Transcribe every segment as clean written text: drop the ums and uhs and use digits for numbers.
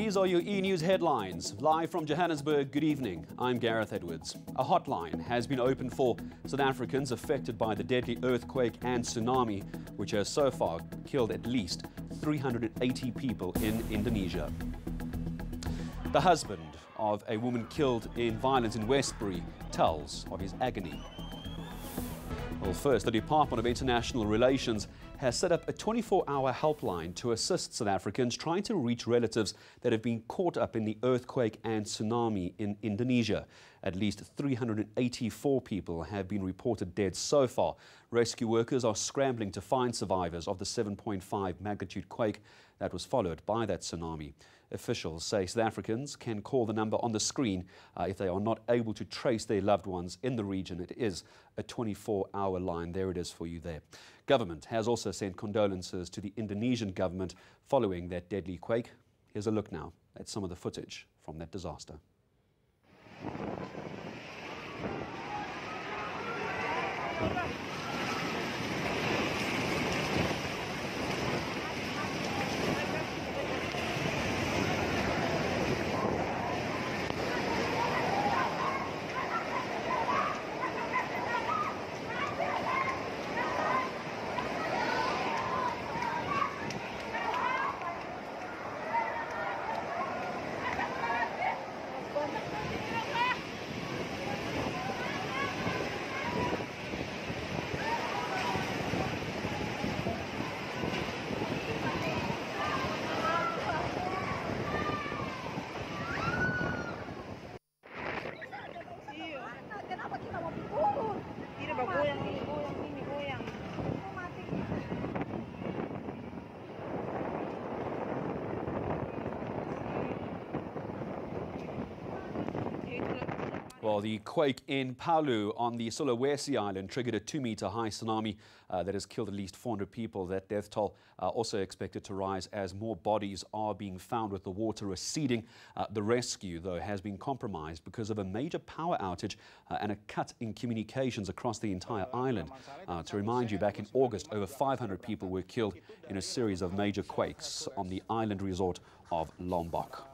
These are your eNews headlines. Live from Johannesburg, good evening. I'm Gareth Edwards. A hotline has been opened for South Africans affected by the deadly earthquake and tsunami, which has so far killed at least 380 people in Indonesia. The husband of a woman killed in violence in Westbury tells of his agony. Well, first, the Department of International Relations has set up a 24-hour helpline to assist South Africans trying to reach relatives that have been caught up in the earthquake and tsunami in Indonesia. At least 384 people have been reported dead so far. Rescue workers are scrambling to find survivors of the 7.5 magnitude quake that was followed by that tsunami. Officials say South Africans can call the number on the screen if they are not able to trace their loved ones in the region. It is a 24-hour line. There it is for you there. Government has also sent condolences to the Indonesian government following that deadly quake. Here's a look now at some of the footage from that disaster. Well, the quake in Palu on the Sulawesi island triggered a 2-meter-high tsunami that has killed at least 400 people. That death toll also expected to rise as more bodies are being found with the water receding. The rescue, though, has been compromised because of a major power outage and a cut in communications across the entire island. To remind you, back in August, over 500 people were killed in a series of major quakes on the island resort of Lombok.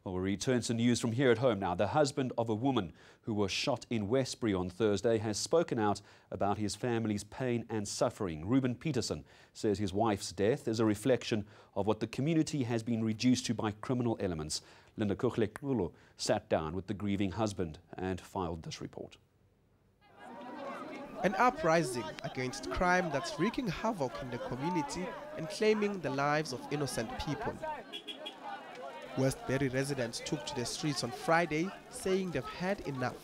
Well, we return to news from here at home now. The husband of a woman who was shot in Westbury on Thursday has spoken out about his family's pain and suffering. Ruben Peterson says his wife's death is a reflection of what the community has been reduced to by criminal elements. Linda Kuchlek sat down with the grieving husband and filed this report. An uprising against crime that's wreaking havoc in the community and claiming the lives of innocent people. Westbury residents took to the streets on Friday, saying they've had enough.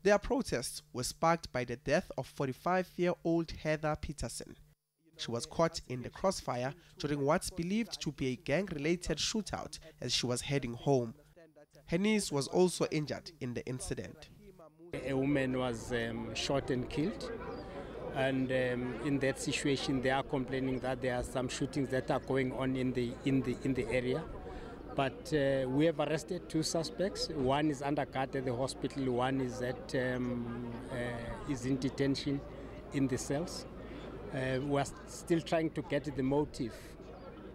Their protests were sparked by the death of 45-year-old Heather Peterson. She was caught in the crossfire during what's believed to be a gang-related shootout as she was heading home. Her niece was also injured in the incident. A woman was shot and killed, and in that situation they are complaining that there are some shootings that are going on in the area. But we have arrested 2 suspects. One is under guard at the hospital. One is is in detention in the cells. We are still trying to get the motive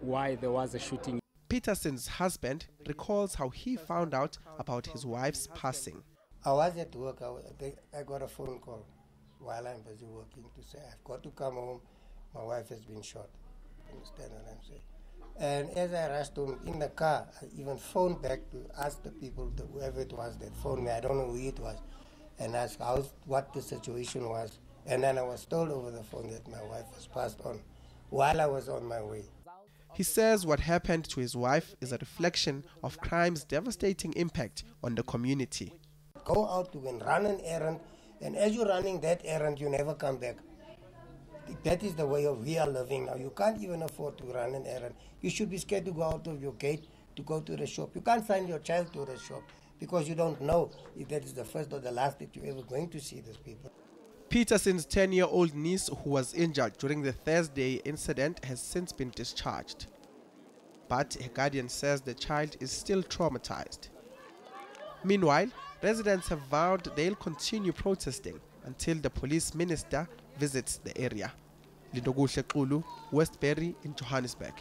why there was a shooting. Peterson's husband recalls how he found out about his wife's passing. I was at work. I got a phone call while I'm busy working to say, I've got to come home. My wife has been shot. Understand what I'm saying? And as I rushed home in the car, I even phoned back to ask the people, whoever it was that phoned me, I don't know who it was, and asked what the situation was. And then I was told over the phone that my wife was passed on while I was on my way. He says what happened to his wife is a reflection of crime's devastating impact on the community. Go out to run an errand, and as you're running that errand, you never come back. That is the way of we are living now. You can't even afford to run an errand. You should be scared to go out of your gate to go to the shop. You can't send your child to the shop because you don't know if that is the first or the last that you're ever going to see these people. Peterson's 10-year-old niece, who was injured during the Thursday incident, has since been discharged. But her guardian says the child is still traumatized. Meanwhile, residents have vowed they'll continue protesting until the police minister visits the area. Lindokuhle Xulu, Westbury in Johannesburg.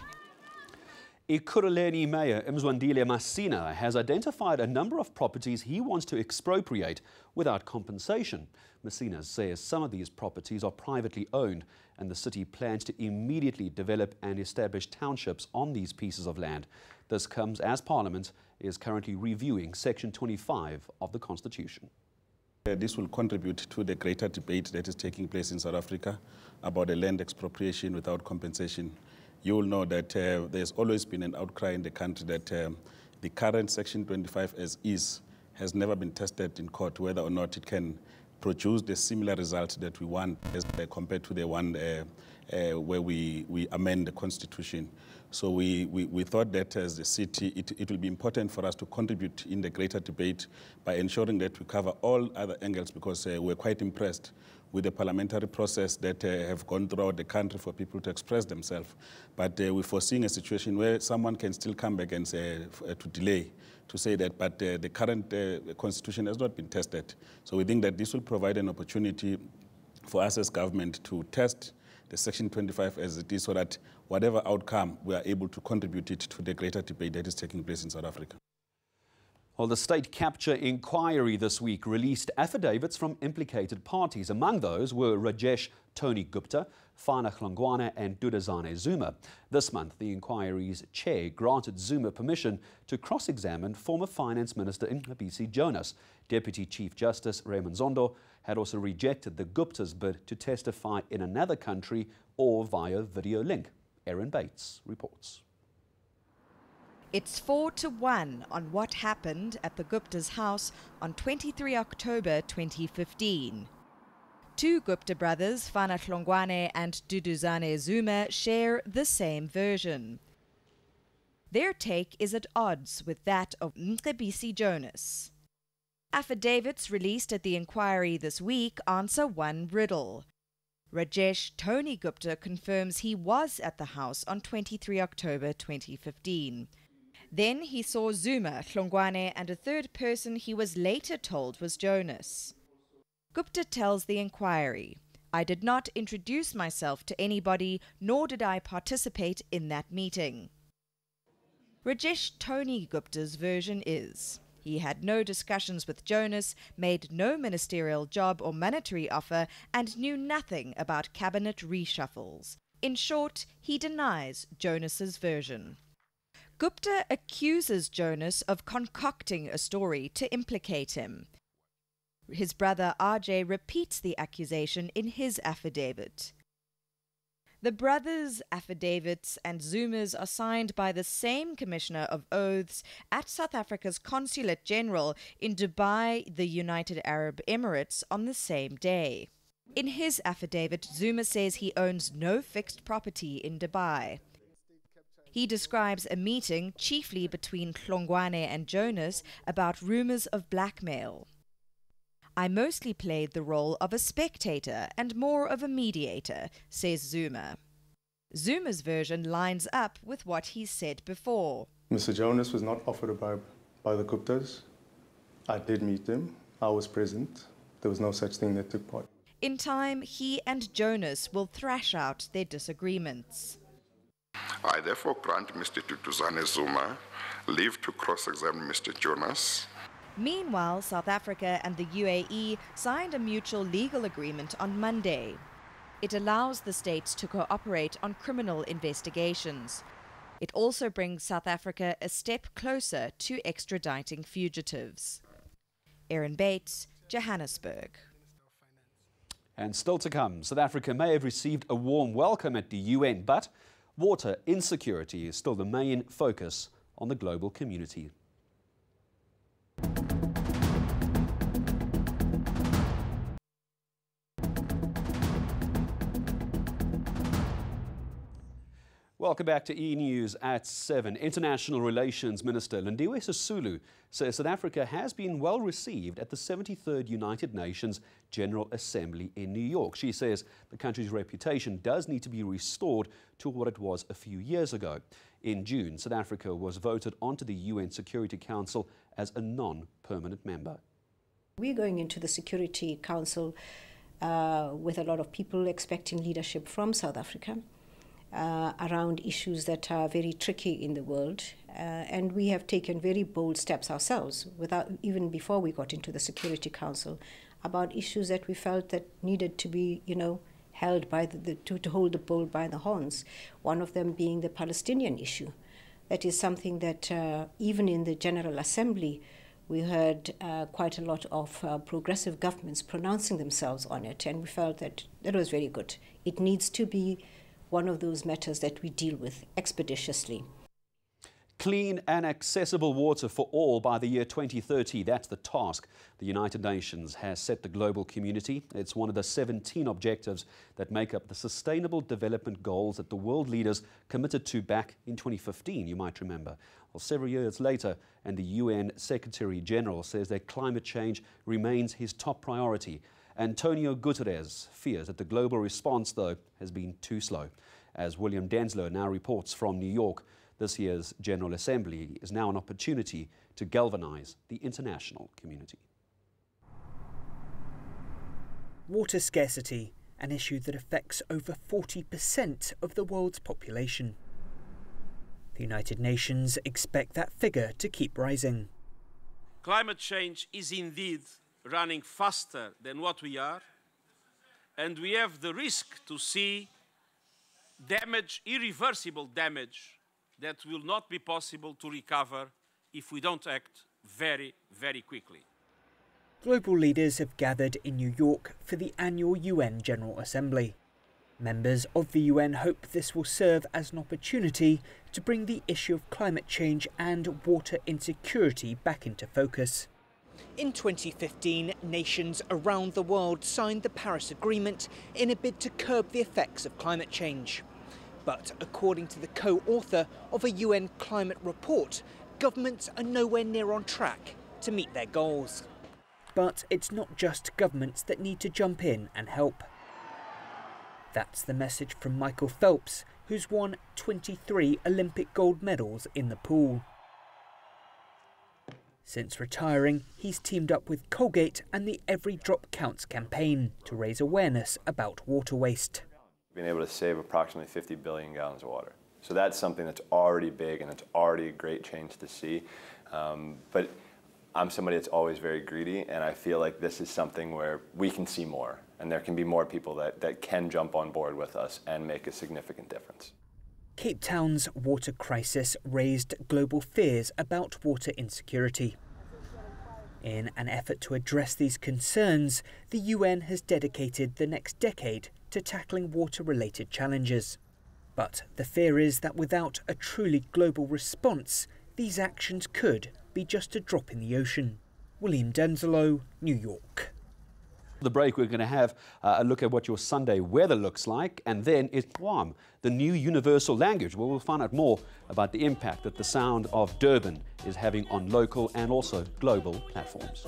Ekurhuleni Mayor Mzwandile Masina has identified a number of properties he wants to expropriate without compensation. Masina says some of these properties are privately owned and the city plans to immediately develop and establish townships on these pieces of land. This comes as Parliament is currently reviewing Section 25 of the Constitution. This will contribute to the greater debate that is taking place in South Africa about a land expropriation without compensation. You will know that there's always been an outcry in the country that the current Section 25 as is has never been tested in court whether or not it can produce the similar result that we want as compared to the one where we amend the Constitution. So we thought that as a city, it will be important for us to contribute in the greater debate by ensuring that we cover all other angles, because we're quite impressed with the parliamentary process that have gone throughout the country for people to express themselves. But we're foreseeing a situation where someone can still come back and say, to delay, to say that, but the current Constitution has not been tested. So we think that this will provide an opportunity for us as government to test the Section 25 as it is, so that whatever outcome, we are able to contribute it to the greater debate that is taking place in South Africa. Well, the state capture inquiry this week released affidavits from implicated parties. Among those were Rajesh Tony Gupta, Fana Hlongwane and Duduzane Zuma. This month, the inquiry's chair granted Zuma permission to cross-examine former Finance Minister Ngqabisi Jonas. Deputy Chief Justice Raymond Zondo had also rejected the Gupta's bid to testify in another country or via video link. Erin Bates reports. It's 4-1 on what happened at the Gupta's house on 23 October 2015. Two Gupta brothers, Fana Hlongwane and Duduzane Zuma, share the same version. Their take is at odds with that of Ngqabisi Jonas. Affidavits released at the inquiry this week answer one riddle. Rajesh Tony Gupta confirms he was at the house on 23 October 2015. Then he saw Zuma, Hlongwane and a third person he was later told was Jonas. Gupta tells the inquiry, "I did not introduce myself to anybody, nor did I participate in that meeting." Rajesh Tony Gupta's version is, he had no discussions with Jonas, made no ministerial job or monetary offer, and knew nothing about cabinet reshuffles. In short, he denies Jonas's version. Gupta accuses Jonas of concocting a story to implicate him. His brother RJ repeats the accusation in his affidavit. The brothers' affidavits and Zuma's are signed by the same Commissioner of Oaths at South Africa's Consulate General in Dubai, the United Arab Emirates, on the same day. In his affidavit, Zuma says he owns no fixed property in Dubai. He describes a meeting chiefly between Hlongwane and Jonas about rumours of blackmail. "I mostly played the role of a spectator and more of a mediator," says Zuma. Zuma's version lines up with what he's said before. Mr. Jonas was not offered a bribe by the Guptas. I did meet them. I was present. There was no such thing that took part. In time, he and Jonas will thrash out their disagreements. I therefore grant Mr. Duduzane Zuma leave to cross-examine Mr. Jonas. Meanwhile, South Africa and the UAE signed a mutual legal agreement on Monday. It allows the states to cooperate on criminal investigations. It also brings South Africa a step closer to extraditing fugitives. Erin Bates, Johannesburg. And still to come, South Africa may have received a warm welcome at the UN, but water insecurity is still the main focus on the global community. Welcome back to eNews at 7. International Relations Minister Lindiwe Sisulu says South Africa has been well received at the 73rd United Nations General Assembly in New York. She says the country's reputation does need to be restored to what it was a few years ago. In June, South Africa was voted onto the UN Security Council as a non-permanent member. We're going into the Security Council with a lot of people expecting leadership from South Africa around issues that are very tricky in the world. And we have taken very bold steps ourselves, even before we got into the Security Council, about issues that we felt that needed to be, held by to hold the bull by the horns. One of them being the Palestinian issue. That is something that even in the General Assembly, we heard quite a lot of progressive governments pronouncing themselves on it, and we felt that that was very good. It needs to be one of those matters that we deal with expeditiously. Clean and accessible water for all by the year 2030. That's the task the United Nations has set the global community. It's one of the 17 objectives that make up the Sustainable Development Goals that the world leaders committed to back in 2015, you might remember. Well, several years later, and the UN Secretary General says that climate change remains his top priority. Antonio Guterres fears that the global response, though, has been too slow. As William Denslow now reports from New York, this year's General Assembly is now an opportunity to galvanize the international community. Water scarcity, an issue that affects over 40% of the world's population. The United Nations expect that figure to keep rising. Climate change is indeed running faster than what we are, and we have the risk to see damage, irreversible damage, that will not be possible to recover if we don't act very, very quickly. Global leaders have gathered in New York for the annual UN General Assembly. Members of the UN hope this will serve as an opportunity to bring the issue of climate change and water insecurity back into focus. In 2015, nations around the world signed the Paris Agreement in a bid to curb the effects of climate change. But according to the co-author of a UN climate report, governments are nowhere near on track to meet their goals. But it's not just governments that need to jump in and help. That's the message from Michael Phelps, who's won 23 Olympic gold medals in the pool. Since retiring, he's teamed up with Colgate and the Every Drop Counts campaign to raise awareness about water waste. Being able to save approximately 50 billion gallons of water. So that's something that's already big and it's already a great change to see. But I'm somebody that's always very greedy, and I feel like this is something where we can see more, and there can be more people that can jump on board with us and make a significant difference. Cape Town's water crisis raised global fears about water insecurity. In an effort to address these concerns, the UN has dedicated the next decade to tackling water-related challenges. But the fear is that without a truly global response, these actions could be just a drop in the ocean. William Denslow, New York. The break, we're going to have a look at what your Sunday weather looks like, and then it's Gqom, the new universal language, where we'll find out more about the impact that the sound of Durban is having on local and also global platforms.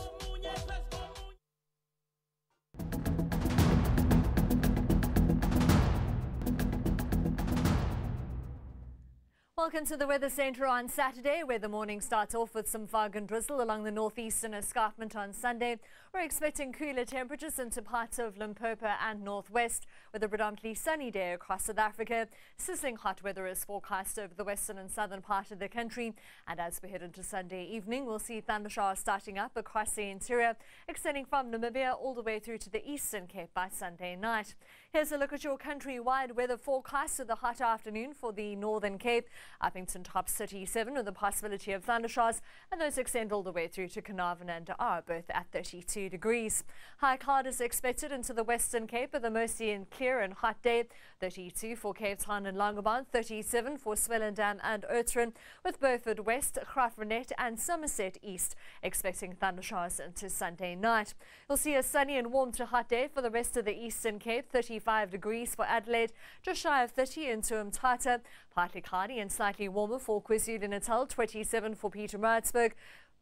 Welcome to the Weather Centre on Saturday, where the morning starts off with some fog and drizzle along the northeastern escarpment on Sunday. We're expecting cooler temperatures into parts of Limpopo and northwest, with a predominantly sunny day across South Africa. Sizzling hot weather is forecast over the western and southern part of the country. And as we head into Sunday evening, we'll see thundershowers starting up across the interior, extending from Namibia all the way through to the Eastern Cape by Sunday night. Here's a look at your country-wide weather forecast with a hot afternoon for the Northern Cape. Uppington tops 37 with the possibility of thundershowers, and those extend all the way through to Carnarvon and are both at 32 degrees. High cloud is expected into the Western Cape with a mostly clear and hot day. 32 for Cape Town and Longabont, 37 for Swellendam and Oudtshoorn, with Beaufort West, Graaff-Reinet and Somerset East expecting thundershowers into Sunday night. You'll see a sunny and warm to hot day for the rest of the Eastern Cape, 35 degrees for Adelaide, just shy of 30 into Umtata, partly cloudy and slightly warmer for KwaZulu-Natal, 27 for Pietermaritzburg,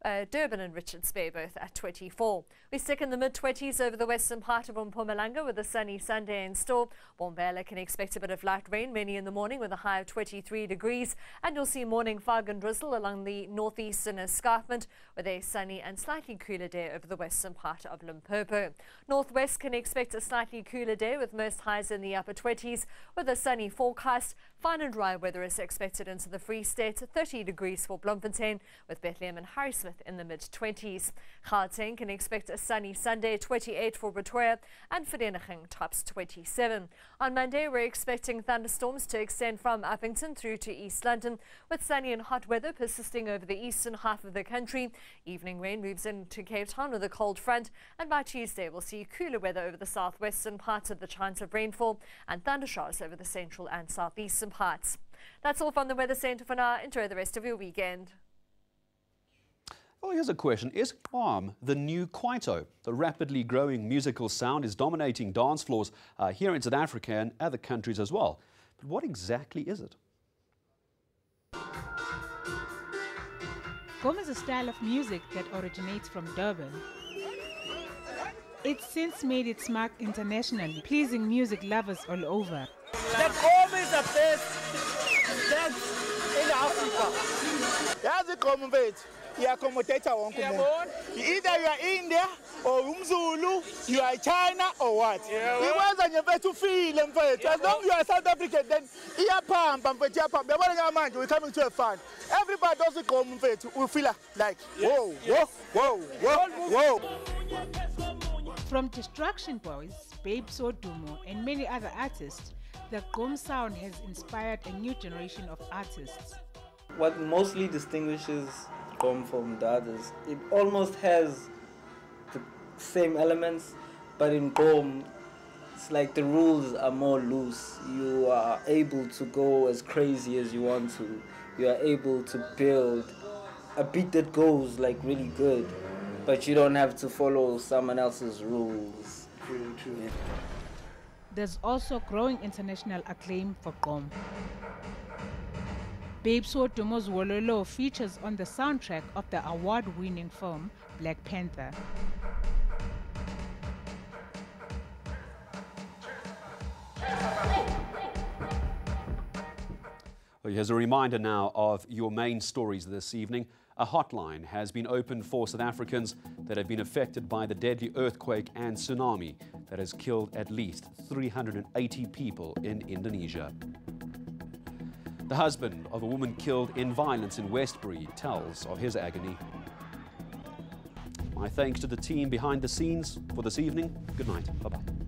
Durban and Richards Bay both at 24. We stick in the mid-20s over the western part of Mpumalanga with a sunny Sunday in store. Bombela can expect a bit of light rain, mainly in the morning with a high of 23 degrees. And you'll see morning fog and drizzle along the northeastern escarpment with a sunny and slightly cooler day over the western part of Limpopo. Northwest can expect a slightly cooler day with most highs in the upper 20s with a sunny forecast. Fine and dry weather is expected into the Free State, 30 degrees for Bloemfontein with Bethlehem and Harrismith in the mid-20s. Gauteng can expect a sunny Sunday, 28 for Pretoria, and Vereeniging tops 27. On Monday, we're expecting thunderstorms to extend from Uppington through to East London, with sunny and hot weather persisting over the eastern half of the country. Evening rain moves into Cape Town with a cold front, and by Tuesday, we'll see cooler weather over the southwestern parts of the chance of rainfall and thundershowers over the central and southeastern parts. That's all from the Weather Centre for now. Enjoy the rest of your weekend. Well, here's a question. Is Gqom the new Kwaito? The rapidly growing musical sound is dominating dance floors here in South Africa and other countries as well. But what exactly is it? Gqom is a style of music that originates from Durban. It's since made its mark internationally, pleasing music lovers all over. The Gqom is the best dance in Africa. That's the Gqom bit. You accommodate one community. Either you are India or Umzulu, you are China or what? It wasn't your best to feel and fight. As long as you are South African, then ear pump and put your pump. We're coming to a fun. Everybody does the Gqom bit. We feel like whoa, whoa, whoa, whoa, whoa. From Destruction Boys, Babe Sodumo, and many other artists, the Gqom sound has inspired a new generation of artists. What mostly distinguishes Gqom from the others, it almost has the same elements, but in Gqom, it's like the rules are more loose. You are able to go as crazy as you want to. You are able to build a beat that goes like really good, but you don't have to follow someone else's rules. True, true. Yeah. There's also growing international acclaim for Gqom. Babe Sodumo's Wololo features on the soundtrack of the award-winning film Black Panther. Well, here's a reminder now of your main stories this evening. A hotline has been opened for South Africans that have been affected by the deadly earthquake and tsunami that has killed at least 380 people in Indonesia. The husband of a woman killed in violence in Westbury tells of his agony. My thanks to the team behind the scenes for this evening. Good night. Bye-bye.